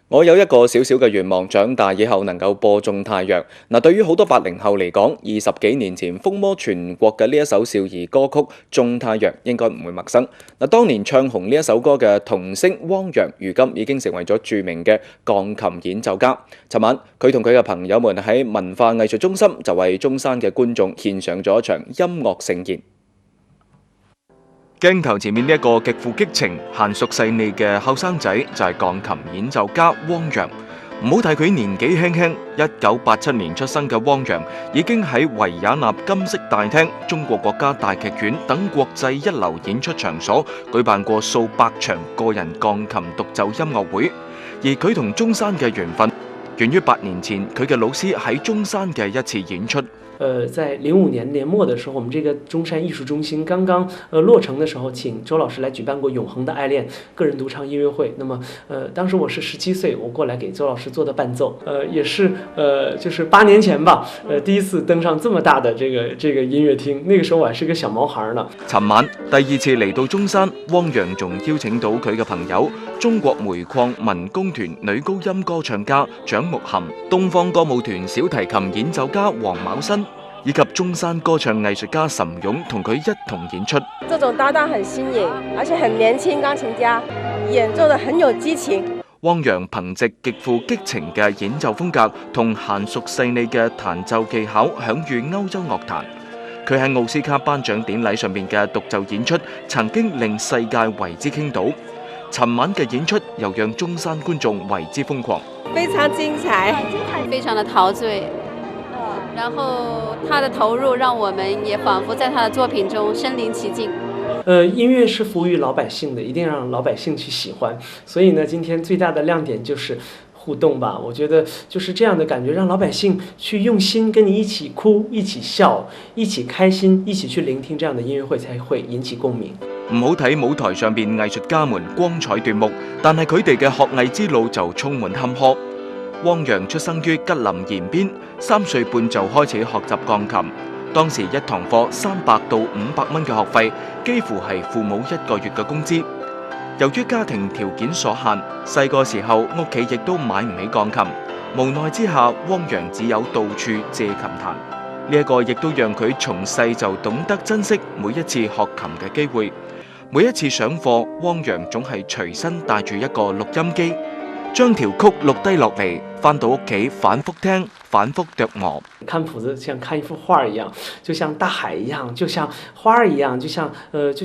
我有一個小小嘅願望，長大以後能夠播種太陽。對於好多80後嚟講，20幾年前風靡全國嘅呢一首少兒歌曲《種太陽》應該唔會陌生。當年唱紅呢一首歌嘅童星汪洋，如今已經成為咗著名嘅鋼琴演奏家。尋晚佢同佢嘅朋友們喺文化藝術中心就為中山嘅觀眾獻上咗一場音樂盛宴。鏡頭前面呢一個極富激情、嫻熟細膩嘅後生仔就係鋼琴演奏家汪洋。唔好睇佢年紀輕輕，1987年出生嘅汪洋已經喺維也納金色大廳、中國國家大劇院等國際一流演出場所舉辦過數百場個人鋼琴獨奏音樂會。而佢同中山嘅緣分源於8年前佢嘅老師喺中山嘅一次演出。在05年年末的時候，我們這個中山藝術中心剛剛落成的時候，請周老師來舉辦過《永恆的愛戀》個人獨唱音樂會。那麼當時我是17歲，我過來給周老師做的伴奏。也是就是8年前吧，第一次登上這麼大的這個音樂廳，那個時候我還是個小毛孩呢。尋晚第2次嚟到中山，汪洋仲邀請到佢嘅朋友，中國煤礦民工團女高音歌唱家蔣木涵、東方歌舞團小提琴演奏家黃昴新，以及中山歌唱藝術家岑勇同佢一同演出。這種搭檔很新穎，而且很年輕鋼琴家，演奏得很有激情。汪洋憑藉極富激情嘅演奏風格同嫻熟細膩嘅彈奏技巧享譽歐洲樂壇。佢喺奧斯卡頒獎典禮上面嘅獨奏演出，曾經令世界為之傾倒。尋晚嘅演出又讓中山觀眾為之瘋狂，非常精彩，非常的陶醉。然後他的投入讓我們也仿佛在他的作品中身臨其境。音樂是服務於老百姓的，一定讓老百姓去喜歡。所以呢，今天最大的亮點就是互動吧。我覺得就是這樣的感覺，讓老百姓去用心跟你一起哭、一起笑、一起開心、一起去聆聽這樣的音樂會，才會引起共鳴。唔好睇舞台上邊藝術家們光彩奪目，但係佢哋嘅學藝之路就充滿坎坷。汪洋出生於吉林延邊，3歲半就開始學習鋼琴。當時一堂課300到500蚊嘅學費，幾乎係父母1個月嘅工資。由於家庭條件所限，細個時候屋企亦都買唔起鋼琴，無奈之下，汪洋只有到處借琴彈。呢一個亦都讓佢從細就懂得珍惜每一次學琴嘅機會。每一次上課，汪洋總係隨身帶住一個錄音機，將條曲錄低落嚟，返到屋企反覆聽，反覆琢磨。看譜子像看一幅畫一樣，就像大海一樣，就像花一樣，就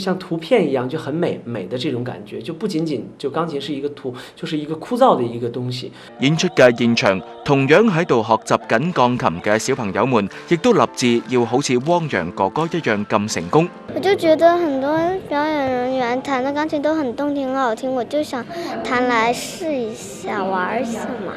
像圖片一樣，就很美的這種感覺。就不僅僅就鋼琴是一個就是一個枯燥的一個東西。演出嘅現場，同樣喺度學習緊鋼琴嘅小朋友們，亦都立志要好似汪洋哥哥一樣咁成功。我就覺得很多表演人員彈的鋼琴都很動聽、很好聽，我就想彈來試一下、玩一下嘛。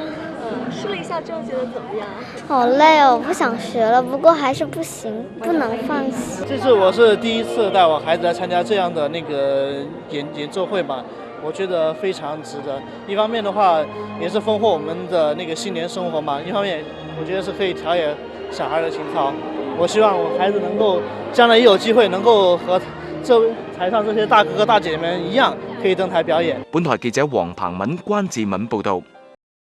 試了一下之後覺得怎麼樣？好累哦，我不想學了，不過還是不行，不能放棄。這次我是第一次帶我孩子來參加這樣的那個演奏會嘛，我覺得非常值得。一方面的話，也是豐富我們的那個新年生活嘛；一方面，我覺得是可以調節小孩的情操。我希望我孩子能夠將來也有機會能夠和台上這些大哥哥大姐姐們一樣，可以登台表演。本台記者黃鵬敏、關志敏報道。